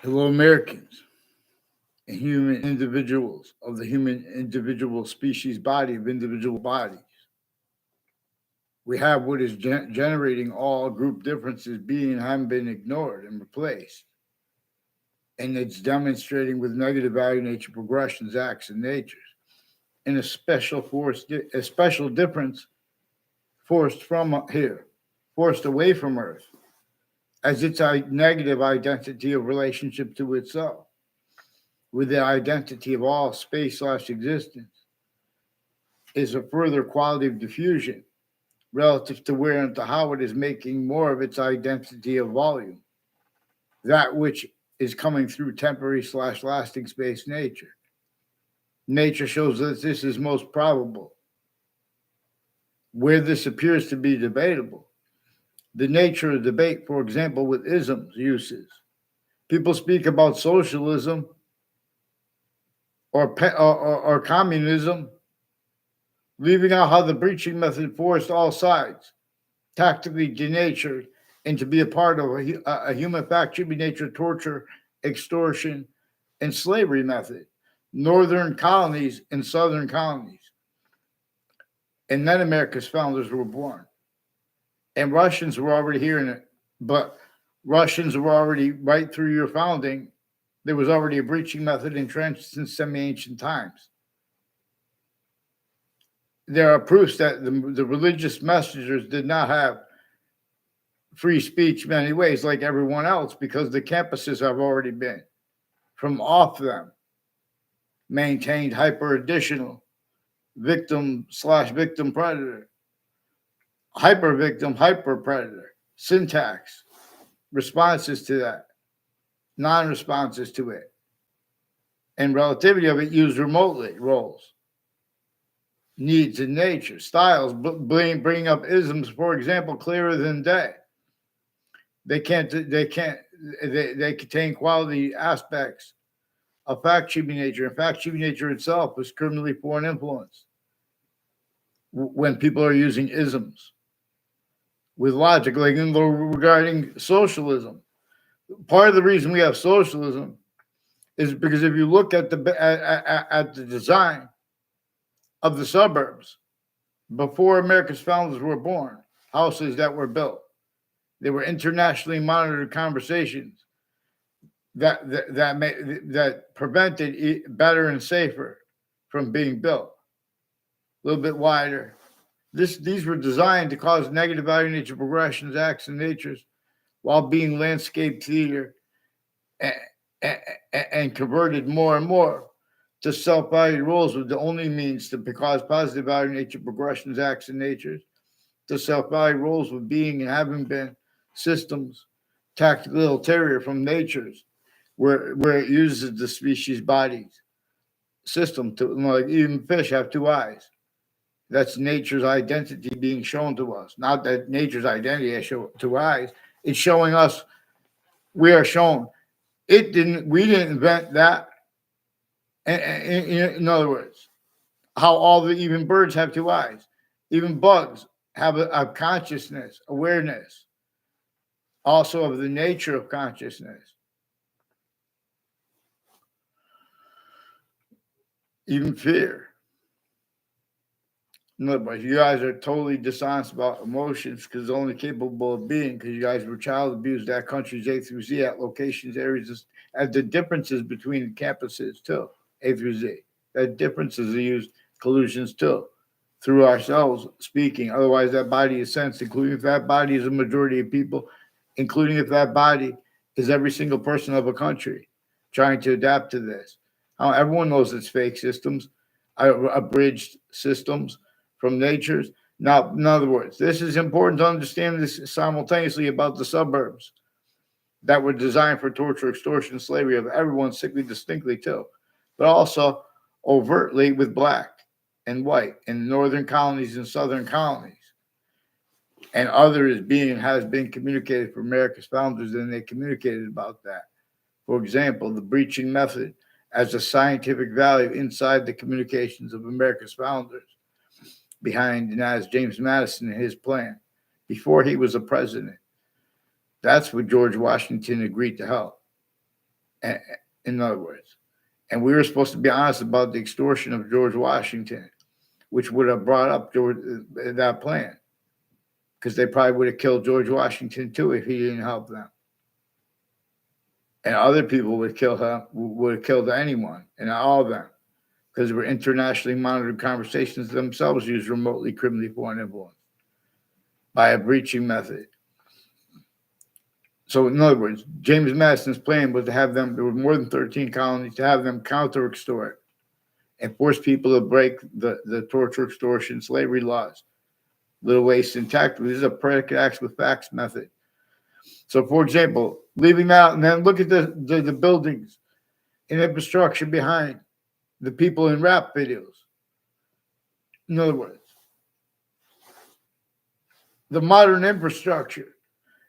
Hello, Americans and human individuals of the human individual species body of individual bodies. We have what is generating all group differences being haven't been ignored and replaced. And it's demonstrating with negative value nature progressions, acts, and natures. And a special difference forced from here, forced away from Earth, as its negative identity of relationship to itself, with the identity of all space/existence, is a further quality of diffusion relative to where and to how it is making more of its identity of volume, that which is coming through temporary/lasting space nature. Nature shows that this is most probable. Where this appears to be debatable, the nature of debate, for example, with isms uses. People speak about socialism or communism, leaving out how the breaching method forced all sides, tactically denatured, and to be a part of a human fact should be nature torture, extortion, and slavery method, northern colonies and southern colonies. And then America's founders were born. And Russians were already here in it, but Russians were already right through your founding. There was already a breaching method entrenched since semi-ancient times. There are proofs that the religious messengers did not have free speech many ways like everyone else because the campuses have already been, from off them, maintained hyper additional victim/victim predator, hyper victim, hyper predator, syntax, responses to that, non responses to it, and relativity of it used remotely, roles, needs in nature, styles, bring up isms, for example, clearer than day. They contain quality aspects of fact-sheeping nature. And fact-sheeping nature itself is criminally foreign influence when people are using isms with logic, like regarding socialism. Part of the reason we have socialism is because if you look at the design of the suburbs before America's founders were born, houses that were built, they were internationally monitored conversations that prevented better and safer from being built. A little bit wider. These were designed to cause negative value nature progressions, acts, and natures while being landscape theater and converted more and more to self-valued roles with the only means to cause positive value nature progressions, acts, and natures to self-valued roles with being and having been systems, tactically ulterior from natures, where it uses the species body's system to, like even fish have two eyes. That's nature's identity being shown to us. Not that nature's identity has two eyes. It's showing us, we are shown. We didn't invent that. In other words, how even birds have two eyes. Even bugs have a consciousness, awareness, also of the nature of consciousness. Even fear. In other words, you guys are totally dishonest about emotions because it's only capable of being because you guys were child abused at countries A through Z at locations, areas, at the differences between the campuses too, A through Z. That differences are used collusions too, through ourselves speaking. Otherwise, that body is sensed, including if that body is a majority of people, including if that body is every single person of a country trying to adapt to this. Everyone knows it's fake systems, abridged systems from nature's. Now, in other words, this is important to understand this simultaneously about the suburbs that were designed for torture, extortion, slavery of everyone, sickly distinctly too, but also overtly with black and white in northern colonies and southern colonies. And others has been communicated for America's founders, and they communicated about that. For example, the breaching method as a scientific value inside the communications of America's founders, behind and as James Madison and his plan, before he was a president. That's what George Washington agreed to help. In other words. And we were supposed to be honest about the extortion of George Washington, which would have brought up that plan, because they probably would have killed George Washington too if he didn't help them. And other people would kill him, would have killed anyone and all of them, because they were internationally monitored conversations themselves used remotely criminally foreign influence by a breaching method. So in other words, James Madison's plan was to have them, there were more than 13 colonies, to have them counter-extort and force people to break the torture, extortion, slavery laws. Little waste and tactical. This is a predicate acts with facts method. So, for example, leaving out, and then look at the buildings and infrastructure behind the people in rap videos. In other words, the modern infrastructure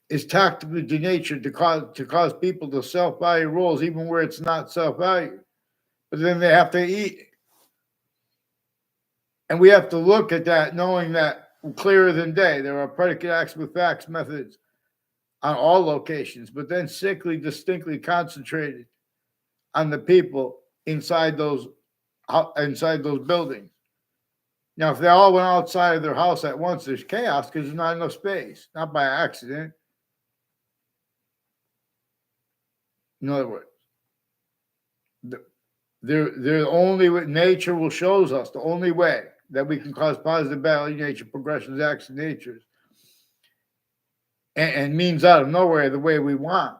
is tactically denatured to cause people to self-value roles, even where it's not self-value. But then they have to eat. And we have to look at that knowing that clearer than day, there are predicate acts with facts methods on all locations, but then distinctly concentrated on the people inside those buildings. Now, if they all went outside of their house at once, there's chaos because there's not enough space, not by accident. In other words, the only way nature will shows us the only way that we can cause positive value nature, progressions, acts, and natures, and means out of nowhere the way we want,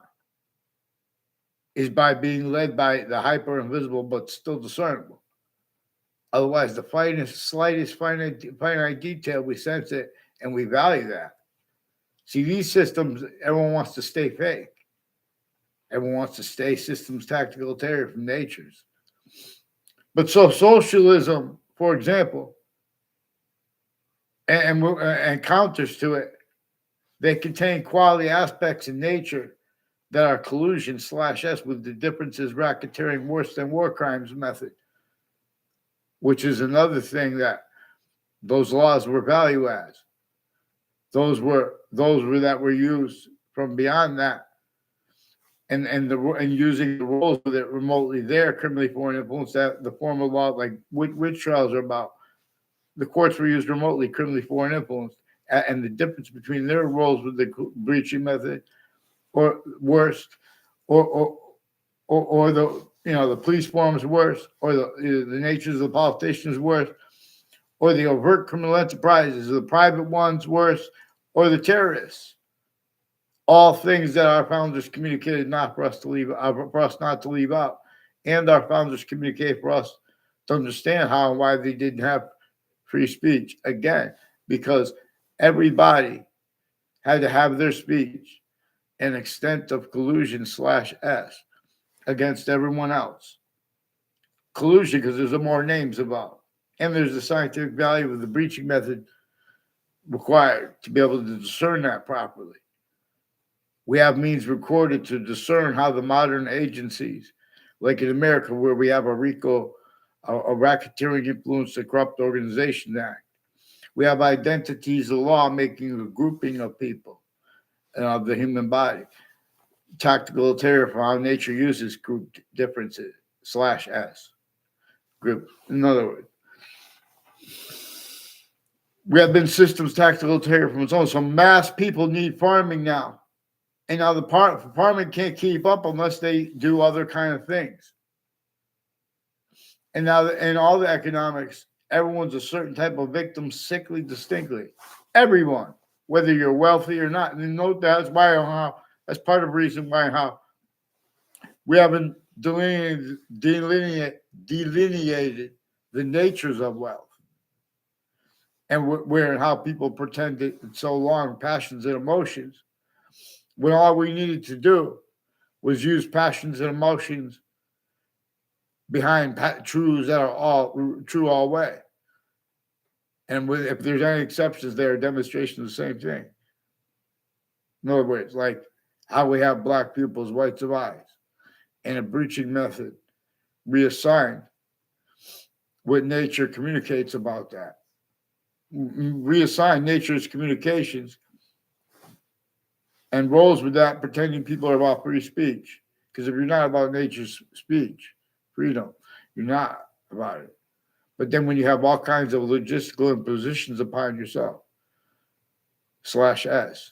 is by being led by the hyper invisible but still discernible. Otherwise, the slightest finite detail, we sense it and we value that. See, these systems, everyone wants to stay fake. Everyone wants to stay systems tactical terror from natures. But so socialism, for example, and counters to it, they contain quality aspects in nature that are collusion /S with the differences racketeering worse than war crimes method, which is another thing that those laws were value as. Those were that were used from beyond that, and using the roles with it remotely there, criminally foreign influence, that the formal law, like witch trials are about. The courts were used remotely, criminally foreign influence, and the difference between their roles with the breaching method, or worst, or the police forms worse, or the natures of the politicians worse, or the overt criminal enterprises, or the private ones worse, or the terrorists. All things that our founders communicated not for us to leave, for us not to leave out, and our founders communicated for us to understand how and why they didn't have free speech. Again, because everybody had to have their speech an extent of collusion /S against everyone else. Collusion, because there's more names involved. And there's the scientific value of the breaching method required to be able to discern that properly. We have means recorded to discern how the modern agencies, like in America, where we have a RICO, a Racketeering Influence and Corrupt Organization Act. We have identities of law making a grouping of people and of the human body. Tactical terror for how nature uses group differences /S. Group. In other words, we have been systems tactical terror from its own. So mass people need farming now. And now the farming can't keep up unless they do other kind of things. And now in all the economics, everyone's a certain type of victim, sickly, distinctly. Everyone, whether you're wealthy or not. And note that's why that's part of the reason why we haven't delineated the natures of wealth. And where and how people pretend it so long, passions and emotions, when all we needed to do was use passions and emotions behind truths that are all true all way. And if there's any exceptions, there are demonstrations of the same thing. In other words, like how we have black pupils, whites of eyes, and a breaching method reassigned what nature communicates about that. Reassign nature's communications and roles with that, pretending people are about free speech Because if you're not about nature's speech, freedom, you're not about it. But then when you have all kinds of logistical impositions upon yourself, slash S,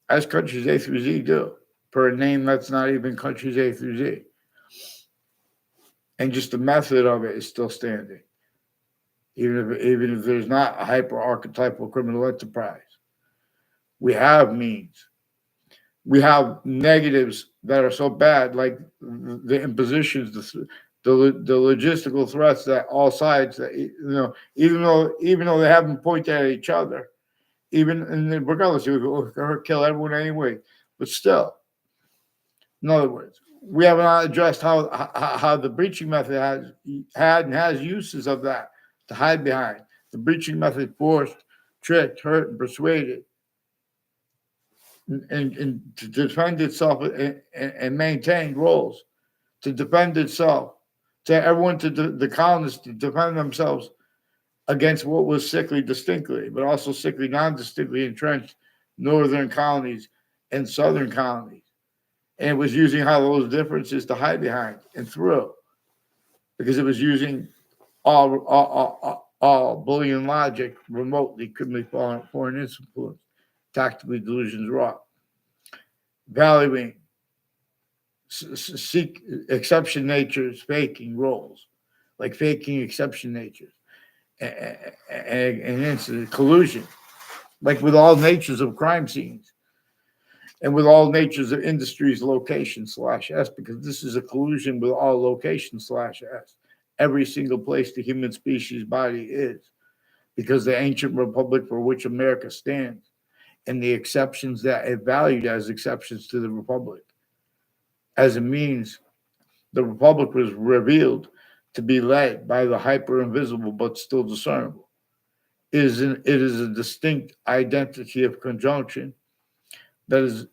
as countries A through Z do, per a name that's not even countries A through Z. And just the method of it is still standing, even if there's not a hyper archetypal criminal enterprise. We have means. We have negatives that are so bad, like the impositions, the logistical threats that all sides that even though they haven't pointed at each other, even and regardless, you would kill everyone anyway. But still, in other words, we have not addressed how the breaching method has uses of that to hide behind. The breaching method forced, tricked, hurt, and persuaded, and to defend itself and maintain roles, to defend itself, to everyone, the colonists to defend themselves against what was sickly distinctly, but also sickly non-distinctly entrenched northern colonies and southern colonies. And it was using how those differences to hide behind and through, because it was using all Boolean logic remotely, criminally foreign influence, tactically delusions wrought, valuing seek exception natures, faking roles, like faking exception natures, and incident collusion, like with all natures of crime scenes and with all natures of industries location slash S, because this is a collusion with all location slash S. Every single place the human species body is, because the ancient republic for which America stands and the exceptions that it valued as exceptions to the republic. As a means, the republic was revealed to be led by the hyper invisible but still discernible. It is a distinct identity of conjunction that is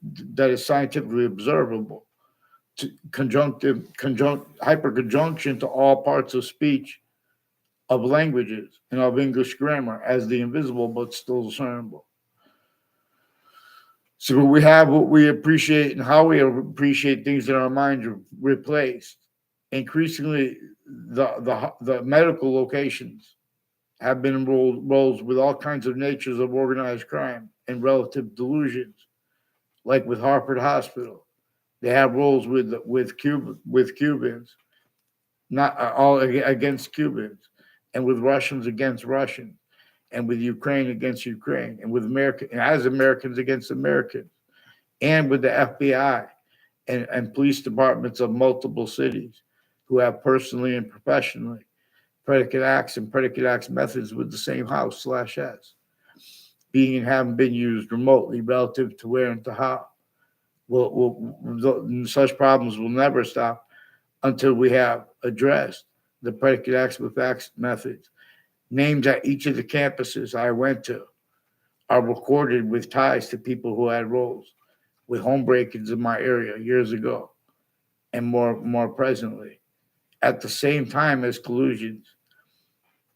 scientifically observable, to hyperconjunction to all parts of speech, of languages, and of English grammar as the invisible but still discernible. So we have what we appreciate and how we appreciate things in our minds replaced. Increasingly, the medical locations have been enrolled roles with all kinds of natures of organized crime and relative delusions, like with Harvard Hospital. They have roles with Cubans, not all against Cubans, and with Russians against Russians, and with Ukraine against Ukraine, and with as Americans against Americans, and with the FBI and police departments of multiple cities who have personally and professionally predicate acts and predicate acts methods with the same house slash S, being and having been used remotely relative to where and to how. Such problems will never stop until we have addressed the predicate acts with facts methods. Names at each of the campuses I went to are recorded with ties to people who had roles with home break-ins in my area years ago and more presently, at the same time as collusions,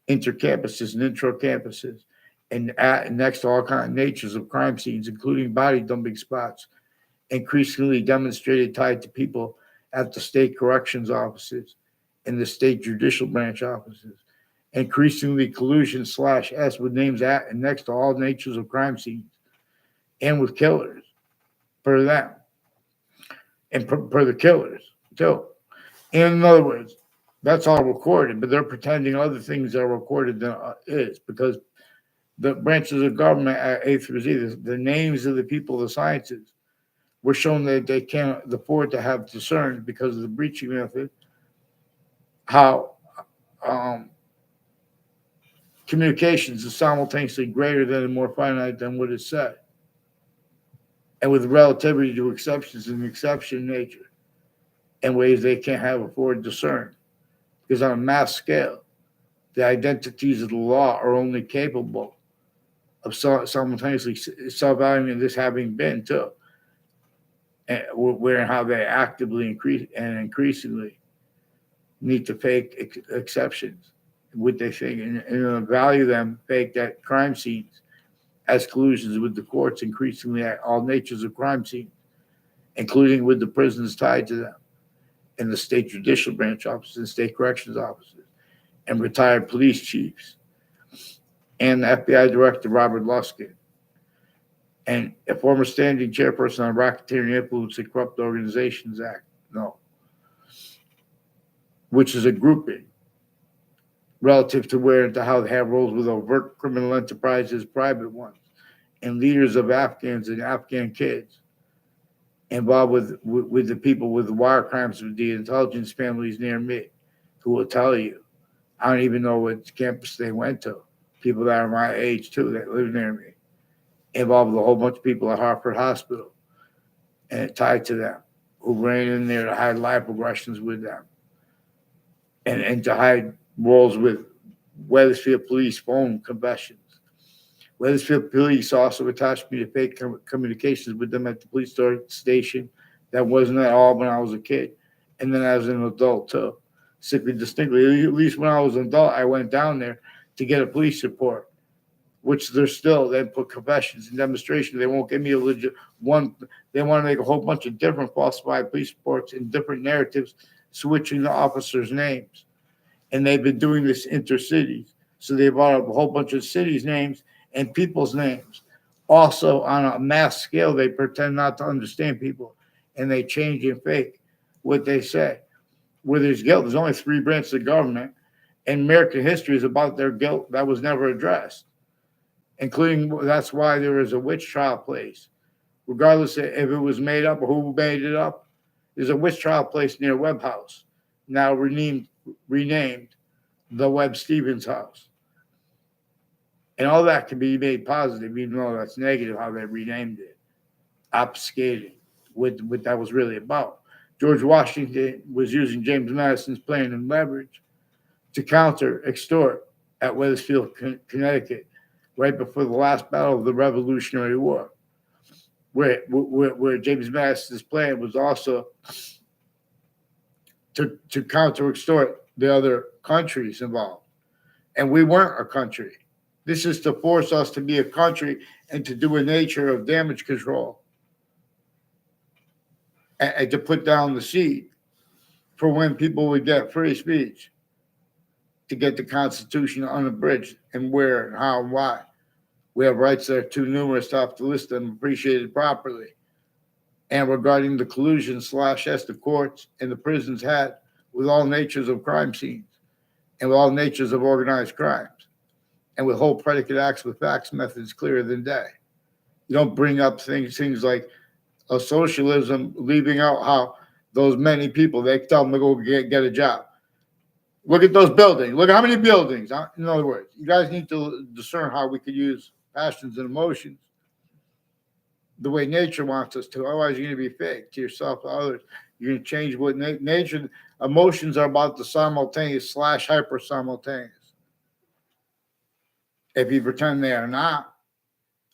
intercampuses and intra-campuses, and next to all kinds of natures of crime scenes, including body dumping spots, increasingly demonstrated tied to people at the state corrections offices and the state judicial branch offices. Increasingly collusion slash S with names at and next to all natures of crime scenes and with killers per them and per the killers too. In other words, that's all recorded, but they're pretending other things are recorded than is, because the branches of government at A through Z, the names of the people of the sciences, were shown that they can't afford to have discerned because of the breaching method, how communications is simultaneously greater than and more finite than what is said, and with relativity to exceptions and exception nature, in ways they can't have afford to discern. Because on a mass scale, the identities of the law are only capable of simultaneously self-valuing this having been too, and where and how they actively increase and increasingly need to fake exceptions, what they think, and value them fake at crime scenes as collusions with the courts, increasingly at all natures of crime scenes, including with the prisons tied to them. in the state judicial branch offices and state corrections offices, and retired police chiefs, and the FBI director, Robert Luskin, and a former standing chairperson on Racketeering Influence and Corrupt Organizations Act, no, which is a grouping relative to where and to how they have roles with overt criminal enterprises, private ones, and leaders of Afghans and Afghan kids involved with the people with the wire crimes with the intelligence families near me, who will tell you, I don't even know what campus they went to. People that are my age too that live near me, involved with a whole bunch of people at Hartford Hospital and tied to them, who ran in there to hide live progressions with them and to hide roles with Wethersfield police phone confessions. Wethersfield police also attached me to fake communications with them at the police station. That wasn't at all when I was a kid. And then as an adult, too. Simply distinctly, at least when I was an adult, I went down there to get a police report, which they're still, they put confessions and demonstrations. They won't give me a legit one. They want to make a whole bunch of different falsified police reports and different narratives, switching the officers' names. And they've been doing this intercities. So they brought up a whole bunch of cities' names and people's names. Also, on a mass scale, they pretend not to understand people, and they change and fake what they say. Where there's guilt, there's only three branches of government, and American history is about their guilt that was never addressed, including that's why there was a witch trial place. Regardless if it was made up or who made it up, there's a witch trial place near Webb House, now renamed the Webb Stevens House. And all that can be made positive, even though that's negative how they renamed it, obfuscating what that was really about. George Washington was using James Madison's plan and leverage to counter extort at Wethersfield, Connecticut, right before the last battle of the Revolutionary War, where James Madison's plan was also to counter extort the other countries involved. And we weren't a country. This is to force us to be a country and to do a nature of damage control and to put down the seed for when people would get free speech, to get the Constitution unabridged and where and how and why. We have rights that are too numerous to have to list them appreciated properly. And regarding the collusion /S the courts and the prisons had with all natures of crime scenes and with all natures of organized crimes, and with whole predicate acts with facts methods clearer than day. You don't bring up things like a socialism, leaving out how those many people, they tell them to go get a job. Look at those buildings. Look at how many buildings. In other words, you guys need to discern how we could use passions and emotions the way nature wants us to. Otherwise, you're going to be fake to yourself, to others. You're going to change what nature, emotions are about the simultaneous / hyper simultaneous. If you pretend they are not,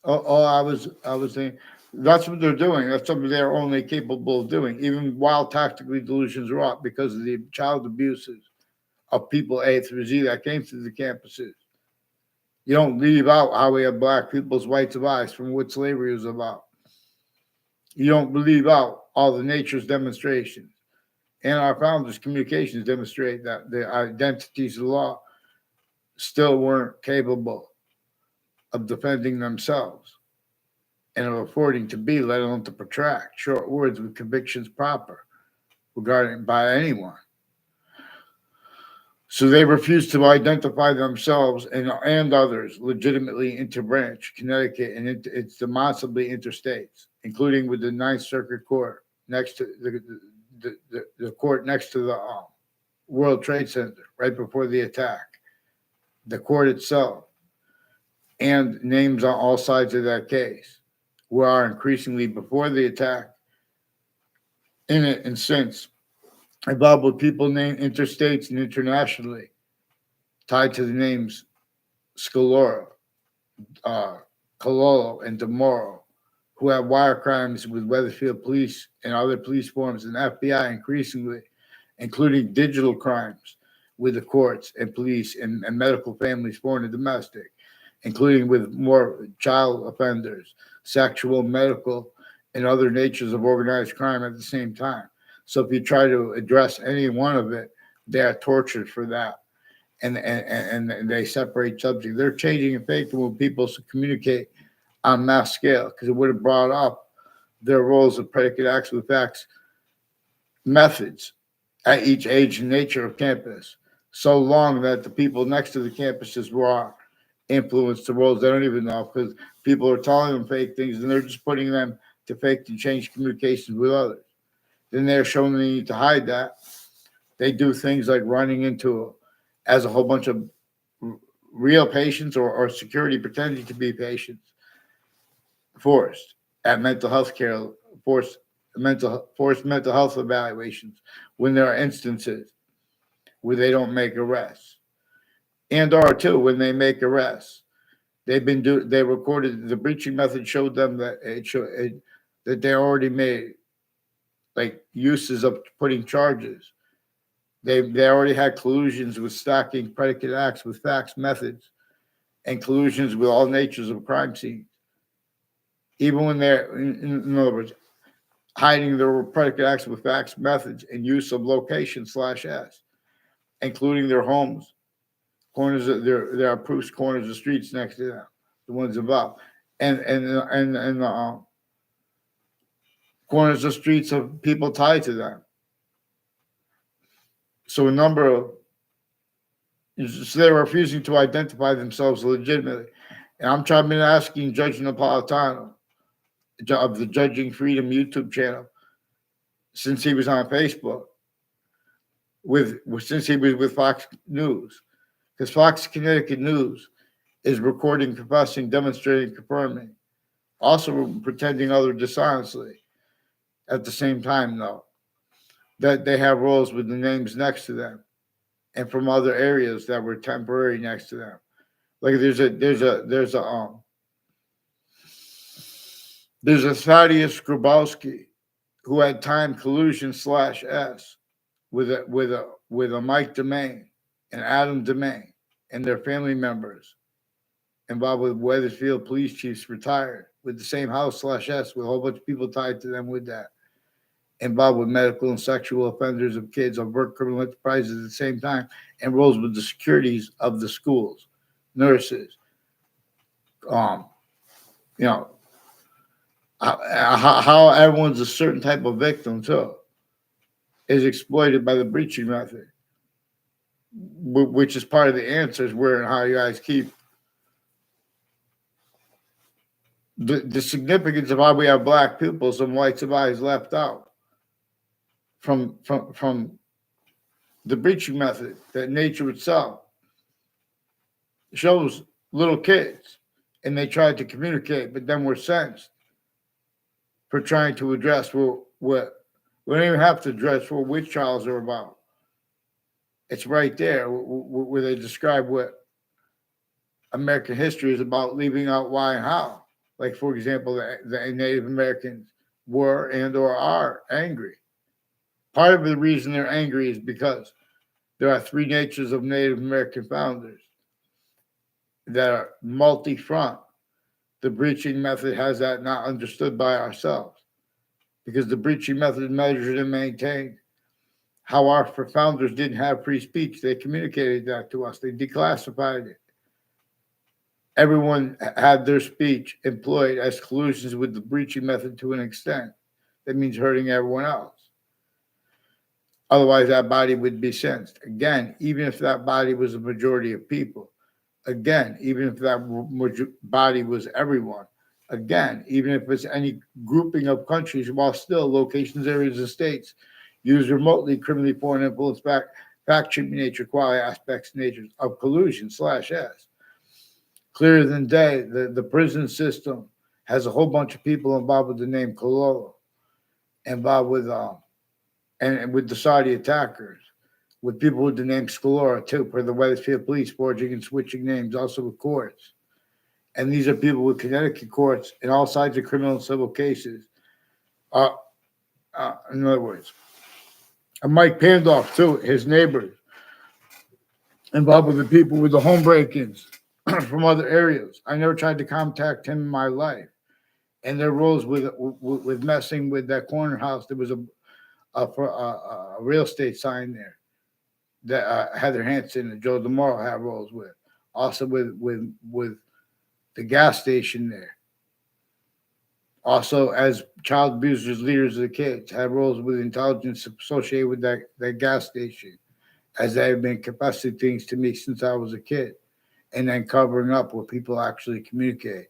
I was saying that's what they're doing. That's something they're only capable of doing, even while tactically delusions wrought because of the child abuses of people A through Z that came through the campuses. You don't leave out how we have black people's rights of eyes from what slavery was about. You don't leave out all the nature's demonstrations. And our founders' communications demonstrate that the identities of the law still weren't capable of defending themselves and of affording to be, let alone to protract, short words with convictions proper regarding by anyone. So they refuse to identify themselves and others legitimately interbranch Connecticut and it's demonstrably interstates, including with the Ninth Circuit Court next to the court next to the World Trade Center right before the attack, the court itself, and names on all sides of that case, who are increasingly before the attack, in it and since, involved with people named interstates and internationally, tied to the names Scalora, Cololo, and DeMoro, who have wire crimes with Wethersfield Police and other police forms and FBI increasingly, including digital crimes with the courts and police and medical families, foreign and domestic, including with more child offenders, sexual, medical, and other natures of organized crime at the same time. So if you try to address any one of it, they are tortured for that. And they separate subjects. They're changing and faking when people communicate on mass scale because it would have brought up their roles of predicate acts with facts methods at each age and nature of campus so long that the people next to the campuses were influenced the roles they don't even know because people are telling them fake things and they're just putting them to fake and change communications with others. Then they're showing they need to hide that. They do things like running into as a whole bunch of real patients or security pretending to be patients forced at mental health care, forced mental health evaluations when there are instances where they don't make arrests, and or two when they make arrests. They recorded the breaching method showed them that that they already made like uses of putting charges. They already had collusions with stacking predicate acts with facts methods and collusions with all natures of crime scenes. Even when they're, in other words, hiding their predicate acts with facts methods and use of location/s, including their homes, corners of there are proofs, corners of streets next to them, the ones above, and corners of streets of people tied to them. So a number of so they're refusing to identify themselves legitimately. And I'm asking Judge Napolitano of the Judging Freedom YouTube channel since he was on Facebook since he was with Fox News, because Fox Connecticut News is recording, confessing, demonstrating, confirming, also pretending other dishonestly at the same time, though, that they have roles with the names next to them and from other areas that were temporary next to them. Like there's a Thaddeus Grabowski who had time collusion/s with a Mike DeMaine and Adam DeMaine and their family members involved with Weathersfield police chiefs retired with the same house/s with a whole bunch of people tied to them with that, involved with medical and sexual offenders of kids, overt criminal enterprises at the same time, and roles with the securities of the schools, nurses, you know, how everyone's a certain type of victim too is exploited by the breaching method, which is part of the answers where and how you guys keep the significance of why we have black pupils and whites of eyes left out from the breaching method that nature itself shows little kids and they tried to communicate, but then were sentenced for trying to address what we don't even have to address what witch trials are about. It's right there where they describe what American history is about, leaving out why and how. Like, for example, the Native Americans were and or are angry. Part of the reason they're angry is because there are three natures of Native American founders that are multi-front. The breaching method has that not understood by ourselves because the breaching method measured and maintained how our founders didn't have free speech. They communicated that to us. They declassified it. Everyone had their speech employed as collusions with the breaching method to an extent. That means hurting everyone else. Otherwise, that body would be sentenced. Again, even if that body was a majority of people. Again, even if that body was everyone. Again, even if it's any grouping of countries, while still locations, areas, and states use remotely criminally foreign influence, fact-checking nature, quality aspects, natures of collusion/s. Clearer than day, the prison system has a whole bunch of people involved with the name Collusion, involved with and with the Saudi attackers, with people with the name Scalora too, for the Weathersfield police forging and switching names, also with courts. And these are people with Connecticut courts in all sides of criminal and civil cases. In other words, and Mike Pandolf too, his neighbors, involved with the people with the home break-ins from other areas. I never tried to contact him in my life. And their roles with messing with that corner house, there was a real estate sign there that Heather Hansen and Joe DeMoro had roles with. Also with the gas station there. Also, as child abusers, leaders of the kids, had roles with intelligence associated with that gas station, as they have been confessing things to me since I was a kid, and then covering up what people actually communicate.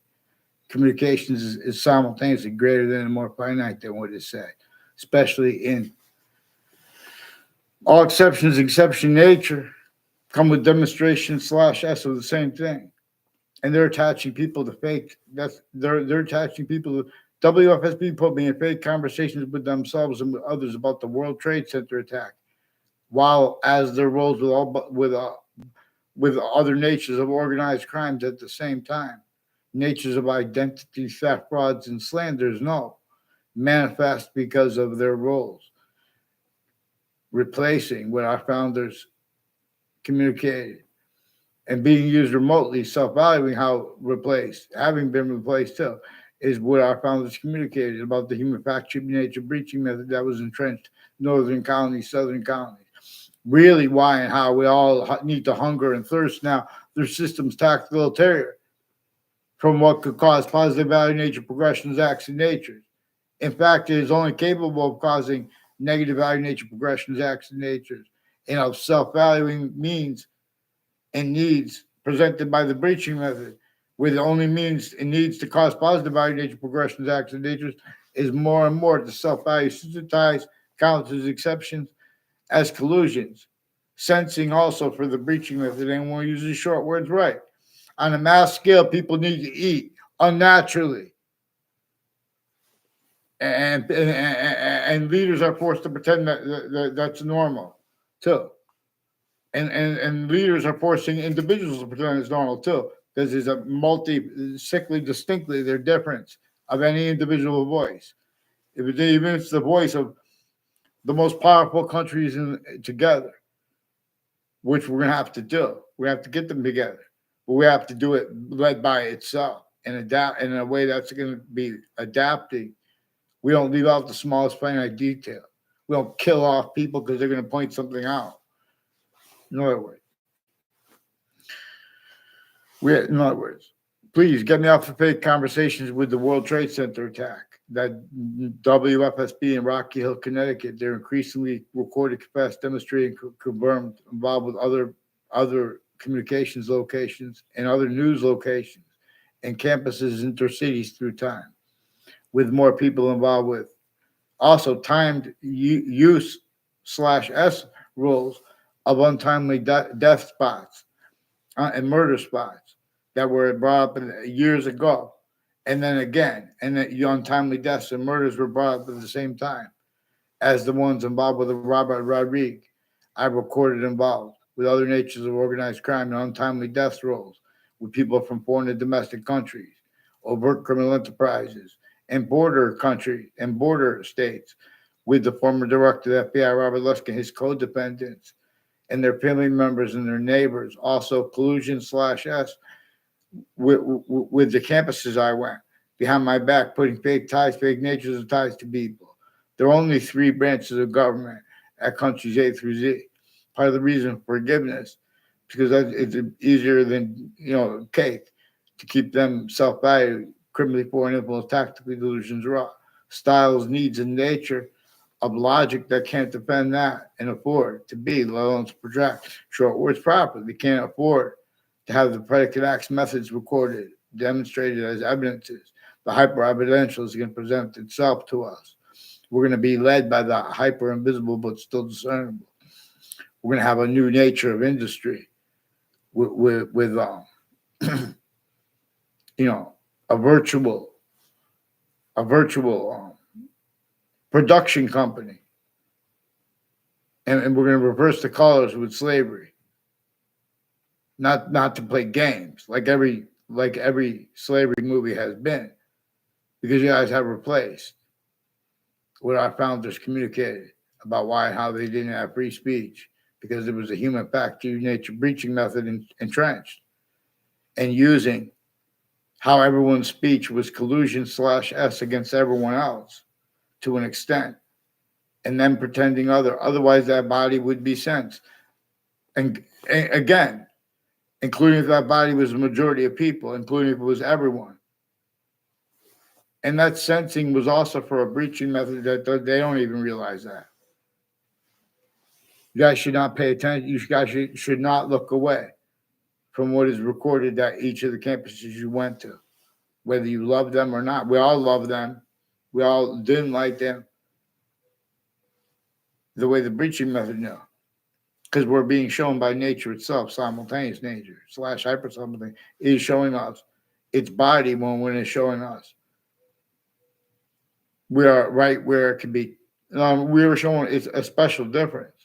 Communications is simultaneously greater than and more finite than what is said, especially in all exceptions, exception nature, come with demonstration slash S of the same thing. And they're attaching people to fake. They're attaching people to WFSB put me in fake conversations with themselves and with others about the World Trade Center attack, while as their roles with other natures of organized crimes at the same time, natures of identity theft, frauds, and slanders, no, manifest because of their roles, replacing what our founders communicated and being used remotely, self-valuing how replaced, having been replaced too, is what our founders communicated about the human fact-sheet nature breaching method that was entrenched northern colonies, southern colonies. Really why and how we all need to hunger and thirst now. Their system's tactile from what could cause positive value nature progressions, acts, and natures. In fact, it is only capable of causing negative value nature progressions, acts, and natures, and of self-valuing means and needs presented by the breaching method, where the only means and needs to cause positive value nature progressions, acts, and natures is more and more to self-value sensitize, counts as exceptions as collusions. Sensing also for the breaching method, and when we use these short words right. On a mass scale, people need to eat unnaturally. And leaders are forced to pretend that that's normal too. And leaders are forcing individuals to pretend it's normal too. Because there's a sickly distinctly their difference of any individual voice. Even if it's the voice of the most powerful countries together, which we're gonna have to do. We have to get them together, but we have to do it led by itself and adapt in a way that's going to be adapting. We don't leave out the smallest finite detail. We don't kill off people because they're going to point something out. In other words, please get me off the fake conversations with the World Trade Center attack. That WFSB in Rocky Hill, Connecticut, they're increasingly recorded, confessed, demonstrated, confirmed, involved with other communications locations and other news locations and campuses intercities through time, with more people involved with. Also, timed use /S rules of untimely death spots and murder spots that were brought up years ago. And then again, and that untimely deaths and murders were brought up at the same time as the ones involved with Robert Rodriguez. I've recorded involved with other natures of organized crime and untimely death rolls with people from foreign and domestic countries, overt criminal enterprises, and border states with the former director of the FBI, Robert Lusk, and his co-defendants and their family members and their neighbors. Also, collusion /S with the campuses I went behind my back, putting fake ties, fake natures of ties to people. There are only 3 branches of government at countries A through Z. Part of the reason for forgiveness, because it's easier than cake to keep them self-valued, criminally foreign influence, tactically delusions, raw styles, needs, and nature of logic that can't defend that and afford to be, let alone to project short words properly. They can't afford to have the predicate acts methods recorded, demonstrated as evidences. The hyper-evidential is going to present itself to us. We're going to be led by the hyper-invisible but still discernible. We're going to have a new nature of industry with a virtual production company. And we're going to reverse the colors with slavery. Not to play games like every slavery movie has been, because you guys have replaced what our founders communicated about why and how they didn't have free speech, because it was a human factor nature breaching method entrenched, and using how everyone's speech was collusion /S against everyone else to an extent and then pretending otherwise that body would be sensed. And again, including if that body was a majority of people, including if it was everyone. And that sensing was also for a breaching method that they don't even realize that. You guys should not pay attention. You guys should not look away from what is recorded at each of the campuses you went to, whether you love them or not. We all love them. We all didn't like them the way the breaching method knew, because we're being shown by nature itself, simultaneous nature / hypersimultaneous is showing us its body when it's showing us. We are right where it can be. We were showing it's a special difference,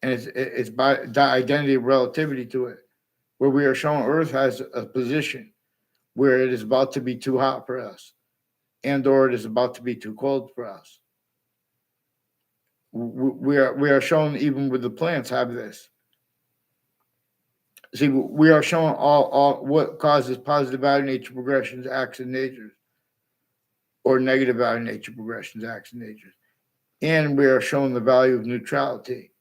and it's by the identity of relativity to it, where we are showing Earth has a position where it is about to be too hot for us, and or it is about to be too cold for us. We are shown even with the plants have this. See, we are showing all what causes positive value nature progressions, acts, and natures, or negative value nature progressions, acts, and natures. And we are showing the value of neutrality,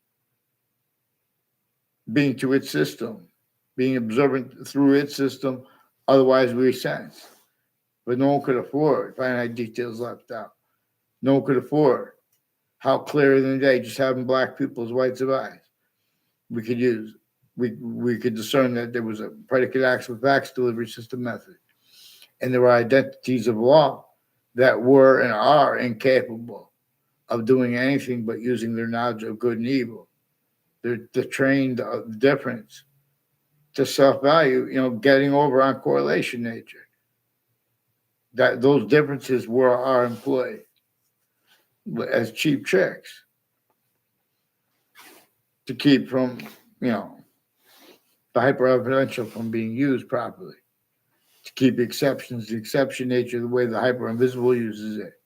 being to its system, being observant through its system, otherwise we sense. But no one could afford finite details left out. No one could afford how clearer than the day just having black people as whites of eyes. We could discern that there was a predicate acts with facts delivery system method. And there were identities of law that were and are incapable of doing anything but using their knowledge of good and evil. They're trained of difference to self-value, getting over on correlation nature. That those differences are employed as cheap tricks to keep from, the hyper-evidential from being used properly, to keep exceptions, the exception nature, the way the hyper-invisible uses it,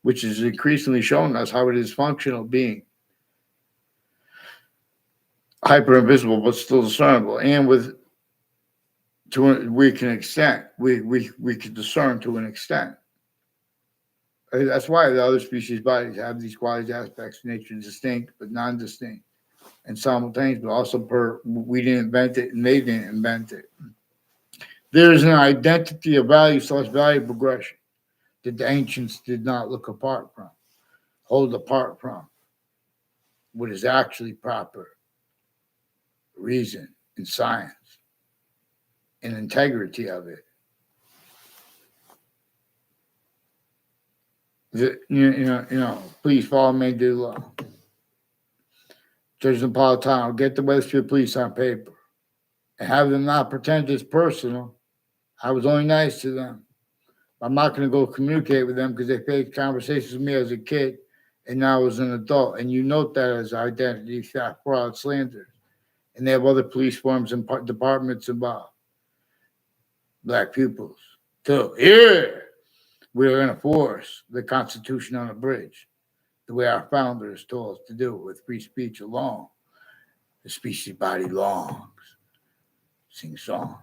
which is increasingly showing us how it is functional being hyper-invisible but still discernible, and we can extent, we can discern to an extent. That's why the other species bodies have these qualities, aspects of nature distinct but non-distinct and simultaneous, but also we didn't invent it and they didn't invent it. There is an identity of value / value progression that the ancients did not hold apart from what is actually proper reason and science and integrity of it. Please follow me, do the law. Judge Napolitano, get the Westfield police on paper and have them not pretend it's personal. I was only nice to them. I'm not going to go communicate with them because they faked conversations with me as a kid and now as an adult. And you note that as identity theft, fraud, slander. And they have other police forms and departments involved. Black pupils, too. Here, we're going to force the Constitution on a bridge, the way our founders told us to do it with free speech alone. The species body longs. Sing song.